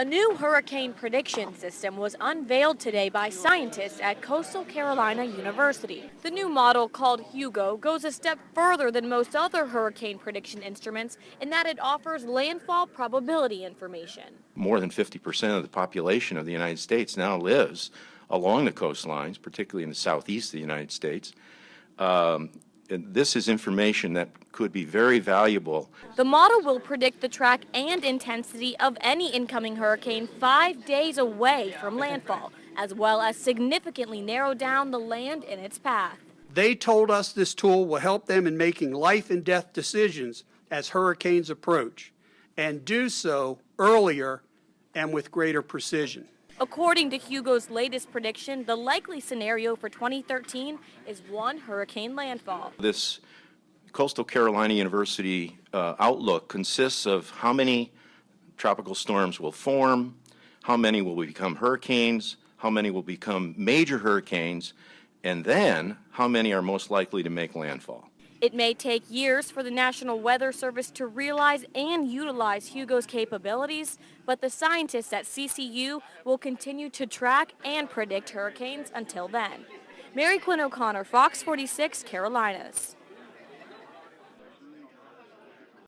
A new hurricane prediction system was unveiled today by scientists at Coastal Carolina University. The new model, called Hugo, goes a step further than most other hurricane prediction instruments in that it offers landfall probability information. More than 50% of the population of the United States now lives along the coastlines, particularly in the southeast of the United States. This is information that could be very valuable. The model will predict the track and intensity of any incoming hurricane 5 days away from landfall, as well as significantly narrow down the land in its path. They told us this tool will help them in making life and death decisions as hurricanes approach, and do so earlier and with greater precision. According to Hugo's latest prediction, the likely scenario for 2013 is one hurricane landfall. This Coastal Carolina University outlook consists of how many tropical storms will form, how many will become hurricanes, how many will become major hurricanes, and then how many are most likely to make landfall. It may take years for the National Weather Service to realize and utilize Hugo's capabilities, but the scientists at CCU will continue to track and predict hurricanes until then. Mary Quin O'Connor, Fox 46, Carolinas.